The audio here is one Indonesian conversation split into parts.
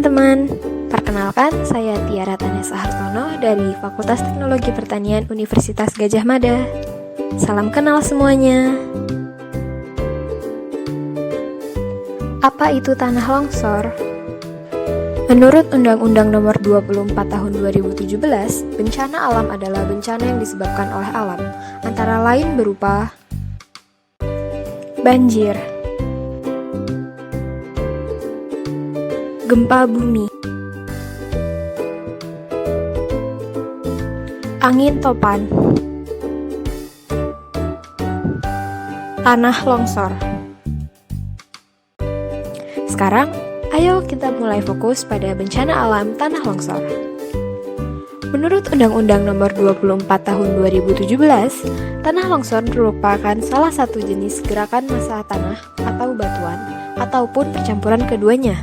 teman-teman, perkenalkan saya Tiara Tanesa Hartono dari Fakultas Teknologi Pertanian Universitas Gadjah Mada. Salam kenal semuanya. Apa itu tanah longsor? Menurut Undang-Undang Nomor 24 Tahun 2017, bencana alam adalah bencana yang disebabkan oleh alam, antara lain berupa banjir, gempa bumi, angin topan, tanah longsor. Sekarang, ayo kita mulai fokus pada bencana alam tanah longsor. Menurut Undang-Undang Nomor 24 Tahun 2017, tanah longsor merupakan salah satu jenis gerakan massa tanah atau batuan, ataupun percampuran keduanya,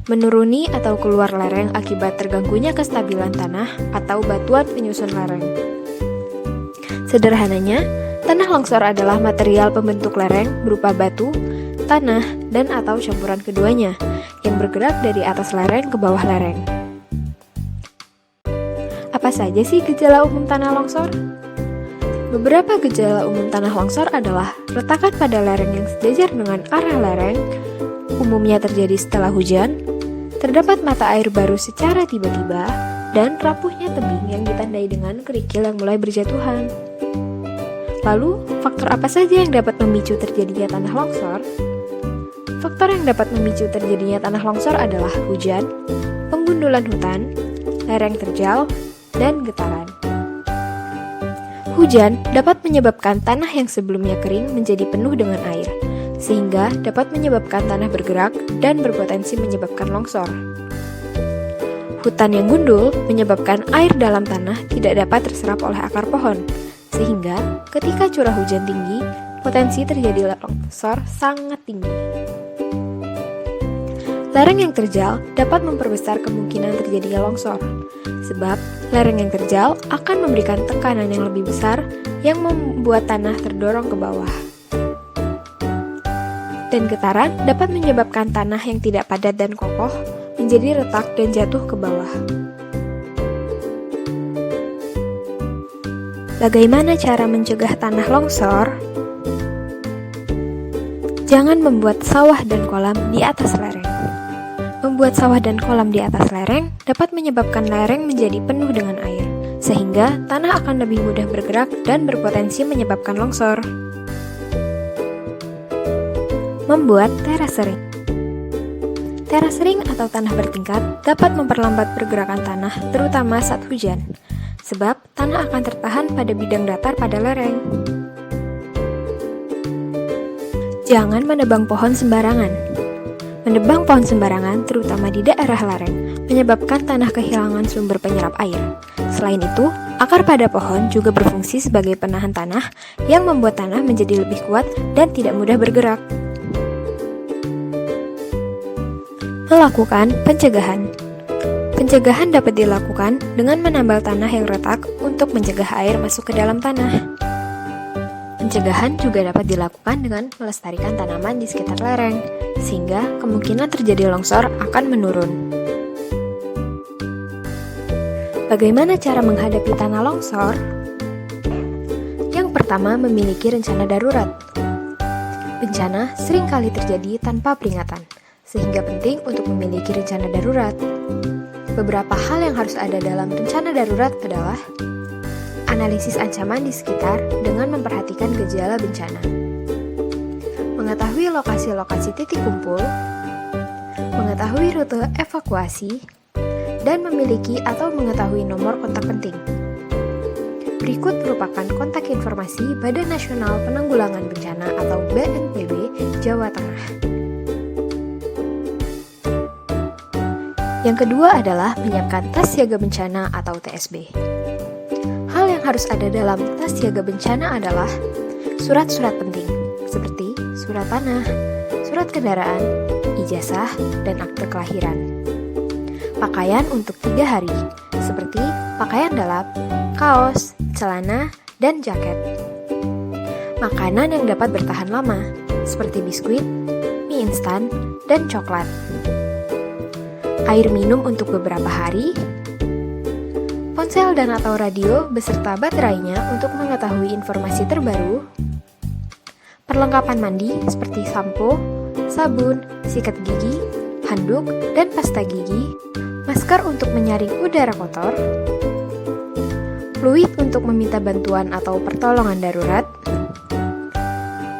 menuruni atau keluar lereng akibat terganggunya kestabilan tanah atau batuan penyusun lereng. Sederhananya, tanah longsor adalah material pembentuk lereng berupa batu, tanah, dan atau campuran keduanya yang bergerak dari atas lereng ke bawah lereng. Apa saja sih gejala umum tanah longsor? Beberapa gejala umum tanah longsor adalah retakan pada lereng yang sejajar dengan arah lereng, umumnya terjadi setelah hujan, terdapat mata air baru secara tiba-tiba, dan rapuhnya tebing yang ditandai dengan kerikil yang mulai berjatuhan. Lalu, faktor apa saja yang dapat memicu terjadinya tanah longsor? Faktor yang dapat memicu terjadinya tanah longsor adalah hujan, penggundulan hutan, lereng terjal, dan getaran. Hujan dapat menyebabkan tanah yang sebelumnya kering menjadi penuh dengan air, sehingga dapat menyebabkan tanah bergerak dan berpotensi menyebabkan longsor. Hutan yang gundul menyebabkan air dalam tanah tidak dapat terserap oleh akar pohon, sehingga ketika curah hujan tinggi, potensi terjadi longsor sangat tinggi. Lereng yang terjal dapat memperbesar kemungkinan terjadinya longsor, sebab lereng yang terjal akan memberikan tekanan yang lebih besar yang membuat tanah terdorong ke bawah. Dan getaran dapat menyebabkan tanah yang tidak padat dan kokoh menjadi retak dan jatuh ke bawah. Bagaimana cara mencegah tanah longsor? Jangan membuat sawah dan kolam di atas lereng. Membuat sawah dan kolam di atas lereng dapat menyebabkan lereng menjadi penuh dengan air, sehingga tanah akan lebih mudah bergerak dan berpotensi menyebabkan longsor. Membuat terasering. Terasering atau tanah bertingkat dapat memperlambat pergerakan tanah, terutama saat hujan, sebab tanah akan tertahan pada bidang datar pada lereng. Jangan menebang pohon sembarangan. Menebang pohon sembarangan, terutama di daerah lereng, menyebabkan tanah kehilangan sumber penyerap air. Selain itu, akar pada pohon juga berfungsi sebagai penahan tanah yang membuat tanah menjadi lebih kuat dan tidak mudah bergerak. Melakukan pencegahan. Pencegahan dapat dilakukan dengan menambal tanah yang retak untuk mencegah air masuk ke dalam tanah. Pencegahan juga dapat dilakukan dengan melestarikan tanaman di sekitar lereng, sehingga kemungkinan terjadi longsor akan menurun. Bagaimana cara menghadapi tanah longsor? Yang pertama, memiliki rencana darurat. Bencana seringkali terjadi tanpa peringatan, sehingga penting untuk memiliki rencana darurat. Beberapa hal yang harus ada dalam rencana darurat adalah analisis ancaman di sekitar dengan memperhatikan gejala bencana, mengetahui lokasi-lokasi titik kumpul, mengetahui rute evakuasi, dan memiliki atau mengetahui nomor kontak penting. Berikut merupakan kontak informasi Badan Nasional Penanggulangan Bencana atau BNPB Jawa Tengah. Yang kedua adalah menyiapkan tas siaga bencana atau TSB. Hal yang harus ada dalam tas siaga bencana adalah surat-surat penting, seperti surat tanah, surat kendaraan, ijazah, dan akte kelahiran. Pakaian untuk 3 hari, seperti pakaian dalam, kaos, celana, dan jaket. Makanan yang dapat bertahan lama, seperti biskuit, mie instan, dan coklat. air minum untuk beberapa hari, ponsel dan atau radio beserta baterainya untuk mengetahui informasi terbaru, perlengkapan mandi seperti sampo, sabun, sikat gigi, handuk, dan pasta gigi, masker untuk menyaring udara kotor, fluid untuk meminta bantuan atau pertolongan darurat,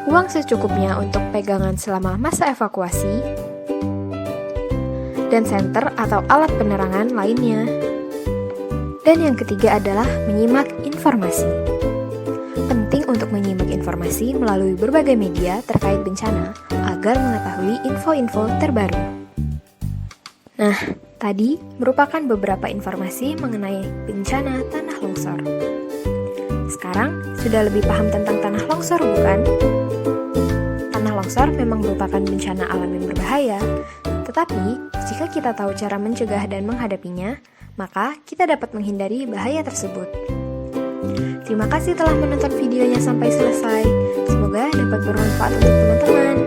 uang secukupnya untuk pegangan selama masa evakuasi, dan senter atau alat penerangan lainnya. Dan yang ketiga adalah menyimak informasi. Penting untuk menyimak informasi melalui berbagai media terkait bencana agar mengetahui info-info terbaru. Nah, tadi merupakan beberapa informasi mengenai bencana tanah longsor. Sekarang sudah lebih paham tentang tanah longsor, bukan? Tanah longsor memang merupakan bencana alam yang berbahaya, tetapi jika kita tahu cara mencegah dan menghadapinya, maka kita dapat menghindari bahaya tersebut. Terima kasih telah menonton videonya sampai selesai. Semoga dapat bermanfaat untuk teman-teman.